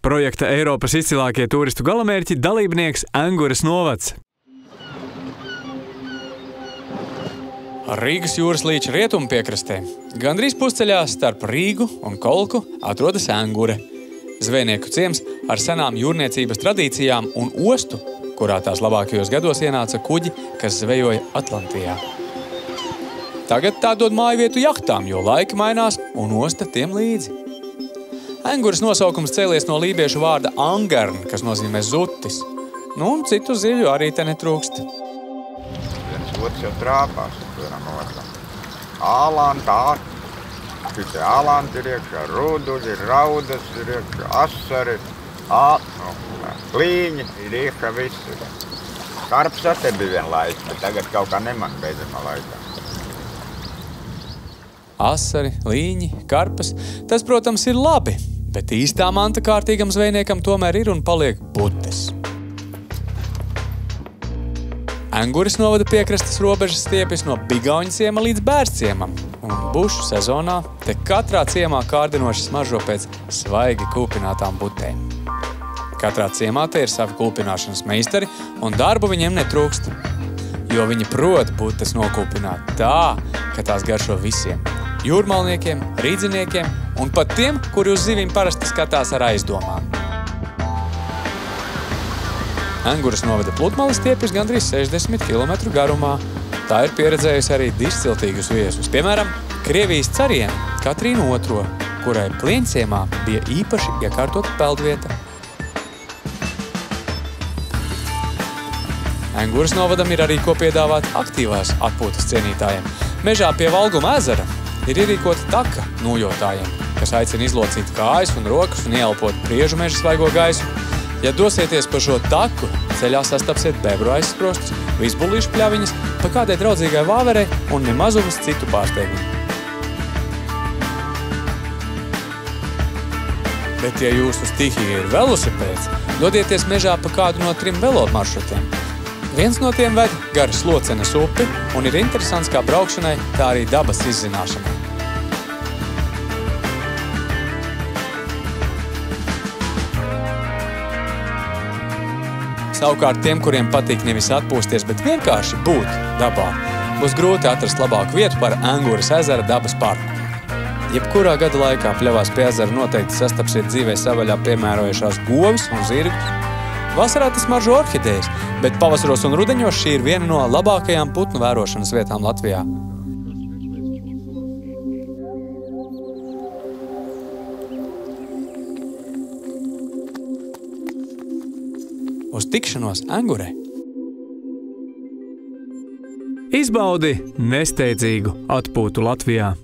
Projekta Eiropas izcilākie turistu galamērķi dalībnieks Angures novads. Rīgas jūras līča rietumu piekrastē, gandrīz pusceļā starp Rīgu un Kolku, atrodas Angure. Zvejnieku ciems ar senām jūrniecības tradīcijām un ostu, kurā tās labākajos gados ienāca kuģi, kas zvejoja Atlantijā. Tagad tā dod māju vietu jahtām, jo laiki mainās un osta tiem līdzi. Angures nosaukums cēlies no lībiešu vārda angern, kas nozīmē zutis. Un citu zivju arī te netrūkst. Viens otrs jau trāpās, vienam otram. Ālanta, šitie ālanti ir iekšā, ruduļi, raudas ir iekšā, asari, līņi ir iekšā visi. Karps te bija vien laiks, bet tagad kaut kā neman beidzamā laikā. Asari, līņi, karpas, tas, protams, ir labi, bet īstā manta kārtīgam zvejniekam tomēr ir un paliek butes. Angures novada piekrastes robežas stiepjas no Bigauņa ciema līdz Bērzciemam, un bušu sezonā te katrā ciemā kārdinoši smaržo pēc svaigi kūpinātām butēm. Katrā ciemā te ir savi kūpināšanas meistari, un darbu viņiem netrūkst, jo viņi prot butes nokūpināt tā, ka tās garšo visiem. Jūrmalniekiem, rīdziniekiem un pat tiem, kuri uz zivīm parasti skatās ar aizdomām. Angures novada pludmale stiepjas gandrīz 60 km garumā. Tā ir pieredzējusi arī dišciltīgus viesus, piemēram, Krievijas carieni Katrīnu II, kurai Plieņciemā bija īpaši iekārtota peldvieta. Angures novadam ir arī ko piedāvāt aktīvās atpūtas cienītājiem. Mežā pie Valguma ezera ir ierīkota taka nojotājiem, kas aicina izlocīt kājas un rokas un ieelpot priežu meža svaigo gaisu. Ja dosieties pa šo taku, ceļā sastapsiet bebru aizsprostus, vizbulīšu pļaviņas, pa kādai draudzīgai vāverei un nemazumas citu pārsteigumu. Bet, ja jūsu stihija ir velosipēds, dodieties mežā pa kādu no 3 velomaršrutiem. Viens no tiem ved gar Slocenes upi un ir interesants kā braukšanai, tā arī dabas izzināšanai. Savukārt tiem, kuriem patīk nevis atpūsties, bet vienkārši būt dabā, būs grūti atrast labāku vietu par Angures ezera dabas parku. Jebkurā gada laikā pļavās pie ezera noteikti sastapsiet dzīvē savaļā piemērojušās govis un zirgus. Vasarā tas maržo orhidejas, bet pavasaros un rudeņos šī ir viena no labākajām putnu vērošanas vietām Latvijā. Uz tikšanos Angurē! Izbaudi nesteidzīgu atpūtu Latvijā!